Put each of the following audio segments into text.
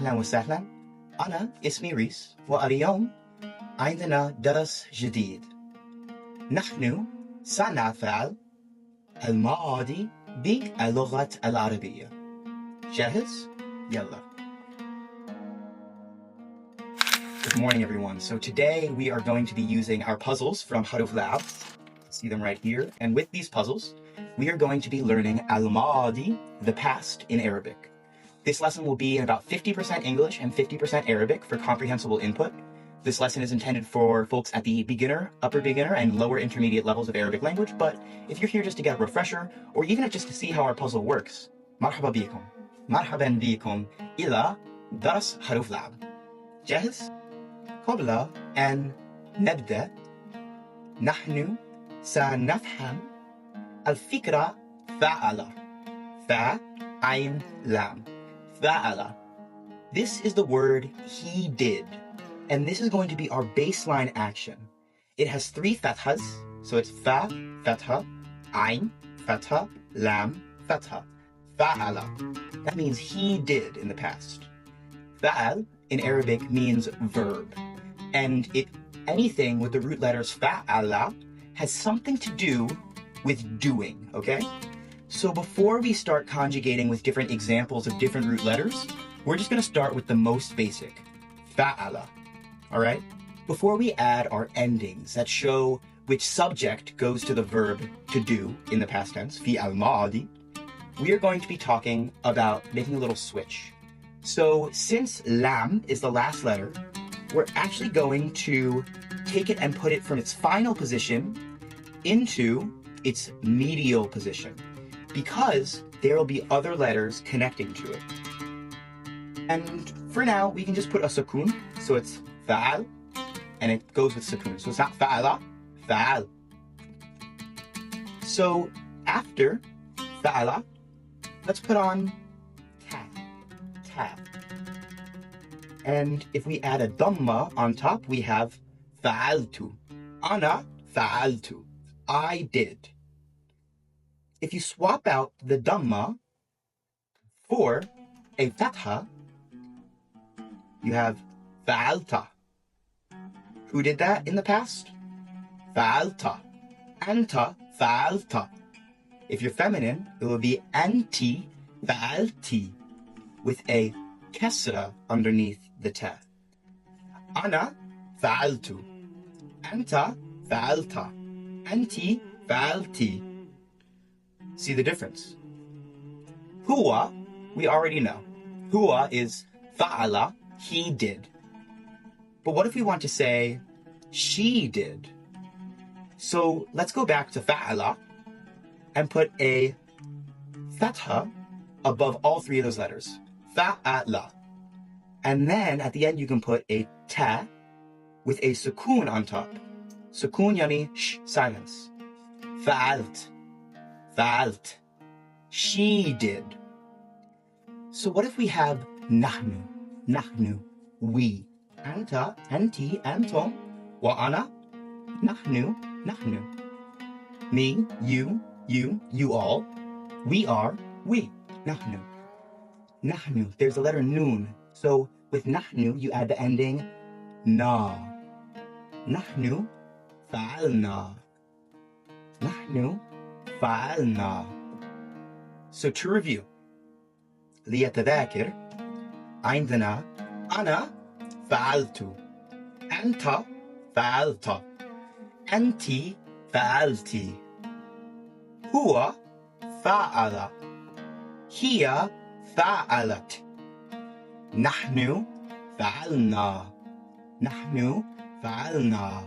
أهلا وسهلا. أنا اسمي ريس، واليوم عندنا درس جديد. نحن سنفعل الماضي باللغة العربية. جاهز؟ يلا. Good morning, everyone. So today we are going to be using our puzzles from Haruf Lab. See them right here. And with these puzzles, we are going to be learning al-madi, the past, in Arabic. This lesson will be in about 50% English and 50% Arabic for comprehensible input. This lesson is intended for folks at the beginner, upper beginner, and lower intermediate levels of Arabic language, but if you're here just to get a refresher, or even just to see how our puzzle works, مرحبا بكم. مرحبا بكم إلى درس حروف لعب. جاهز؟ قبل أن نبدأ، نحن سنفهم الفكرة فعل. فا عين لام. فعل. This is the word he did. And this is going to be our baseline action. It has 3 fathas, so it's fa, fatha, ayn, fatha, lam, fatha. Fa'ala. That means he did in the past. Fa'al in Arabic means verb. And anything with the root letters fa'ala has something to do with doing, okay? So before we start conjugating with different examples of different root letters, we're just gonna start with the most basic, fa'ala. All right? Before we add our endings that show which subject goes to the verb to do in the past tense, fi al-ma'adi, we are going to be talking about making a little switch. So since lam is the last letter, we're actually going to take it and put it from its final position into its medial position, because there will be other letters connecting to it. And for now, we can just put a sukun, so it's fa'al, and it goes with sukun. So it's not fa'ala, fa'al. So after fa'ala, let's put on ta, ta. And if we add a dhamma on top, we have fa'altu. Ana fa'altu. I did. If you swap out the dhamma for a fatha, you have fa'alta. Who did that in the past? Fa'alta. Anta fa'alta. If you're feminine, it will be anti fa'alti with a kasra underneath the ta. Ana fa'altu. Anta fa'alta. Anti fa'alti. See the difference? Huwa, we already know. Huwa is fa'ala, he did. But what if we want to say, she did? So let's go back to fa'ala and put a fatha above all 3 of those letters. Fa'ala. And then at the end you can put a ta with a sukun on top. Sukun yani sh, silence. Fa'alt. Fa'alt. She did. So what if we have nahnu? Nahnu. We. Anta, anti, antum, wa ana, nahnu, nahnu. Me, you, you all. We are, we. Nahnu. Nahnu. There's the letter noon. So with nahnu, you add the ending na. Nahnu fa'alna. Nahnu fa'alna. So to review, ليتذاكر عندنا أنا فعلت. أنت فعلت. أنت فعلتِ. هو فعل. هي فعلت. نحن فعلنا. نحن فعلنا.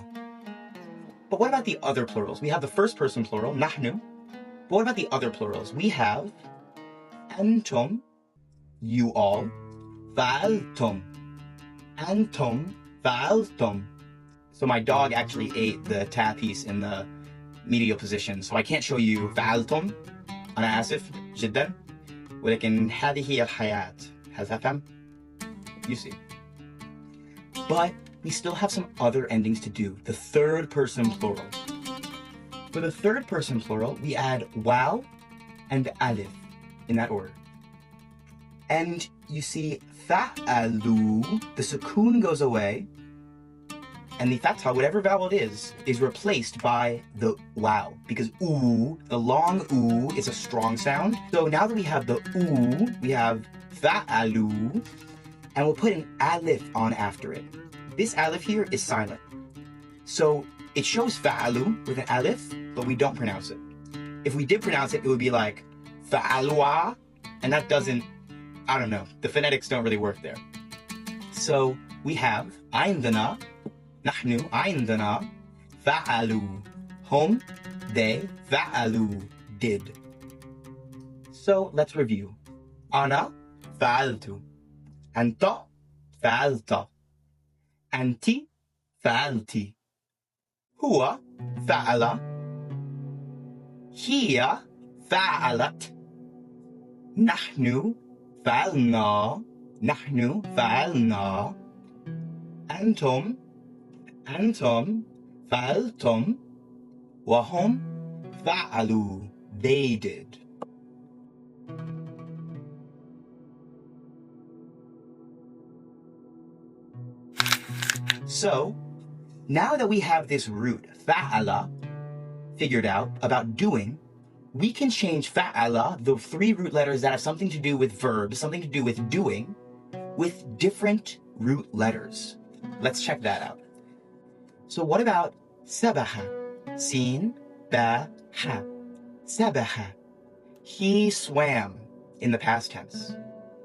But what about the other plurals? We have the first person plural, نحن. But what about the other plurals? We have أنتم, you all, فعلتم. أنتم فعلتم. So my dog actually ate the ta piece in the medial position, so I can't show you فعلتم. أنا آسف جدا. ولكن هذه الحياة. Has that fam? You see. But we still have some other endings to do. The third person plural. For the third person plural, we add waw and alif in that order. And you see fa'alu, the sukoon goes away, and the fatha, whatever vowel it is replaced by the wow, because oo, the long oo, is a strong sound. So now that we have the oo, we have fa'alu, and we'll put an alif on after it. This alif here is silent. So it shows fa'alu with an alif, but we don't pronounce it. If we did pronounce it, it would be like fa'alwa, and that doesn't, I don't know, the phonetics don't really work there. So we have عندنا, نحن عندنا فعلوا, هم, they, فعلوا, did. So let's review. أنا فعلت, أنت فعلت, أنت فعلتِ, هو فعل, هي فعلت, نحن فعلنا, نحن فعلنا, أنتم فعلتم, وهم فعلوا, they did. So, now that we have this root, fa'ala, figured out about doing, we can change fa'ala, the 3 root letters that have something to do with verbs, something to do with doing, with different root letters. Let's check that out. So what about sabaha? Sin, ba, ha. Sabaha. He swam in the past tense.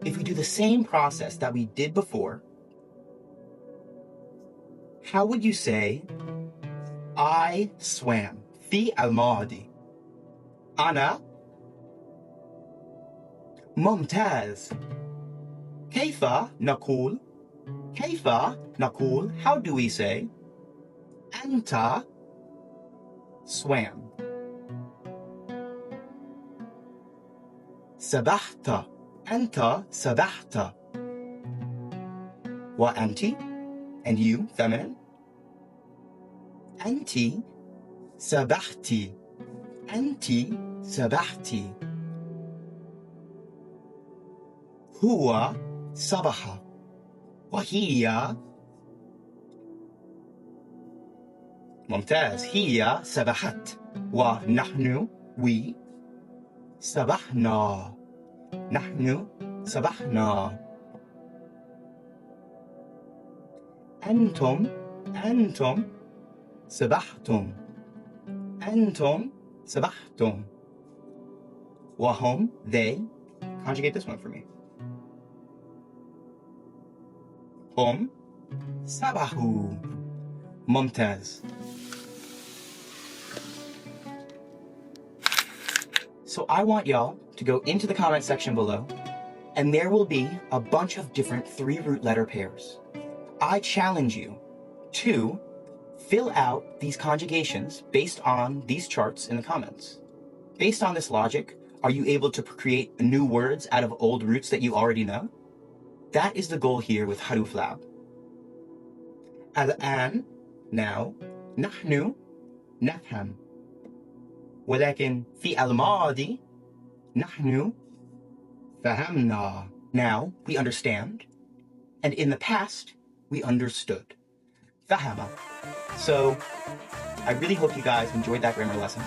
If we do the same process that we did before, how would you say, I swam? في الماضي. أنا ممتاز. كيف نقول? كيف نقول? How do we say? أنت swam. سبحت. أنت سبحت. وأنت, and you, feminine. أنت سبحتِ. أنتِ سبحتِ. هو سبح. وهي ممتاز. هي سبحت. ونحن, we, سبحنا. نحن سبحنا. أنتم سبحتم. أنتم سبحتم. وهم, they, conjugate this one for me. هم سبحوا. ممتاز. So I want y'all to go into the comment section below, and there will be a bunch of different 3 root letter pairs. I challenge you to fill out these conjugations based on these charts in the comments. Based on this logic, are you able to create new words out of old roots that you already know? That is the goal here with Haruf Lab. الآن, now, نحن نفهم. ولكن في الماضي نحن فهمنا. Now we understand, and in the past we understood. فهم. So I really hope you guys enjoyed that grammar lesson.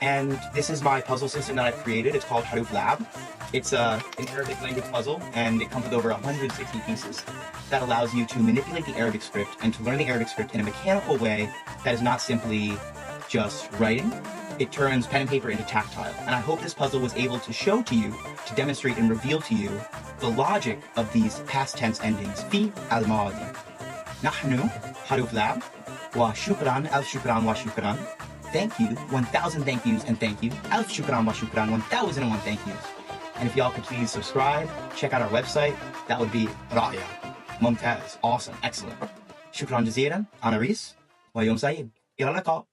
And this is my puzzle system that I've created. It's called Haruf Lab. It's an Arabic language puzzle, and it comes with over 160 pieces that allows you to manipulate the Arabic script and to learn the Arabic script in a mechanical way that is not simply just writing. It turns pen and paper into tactile. And I hope this puzzle was able to show to you, to demonstrate and reveal to you the logic of these past tense endings. في الماضي. نحن Haruf Lab. وشكرا ألف شكرا وشكرا. Thank you, 1,000 thank yous and thank you. ألف شكرا وشكرا, 1,001 thank yous. And if y'all could please subscribe, check out our website, that would be رائع, ممتاز, awesome, excellent. شكرا جزيلا. أنا ريس ويوم سعيد. إلى اللقاء.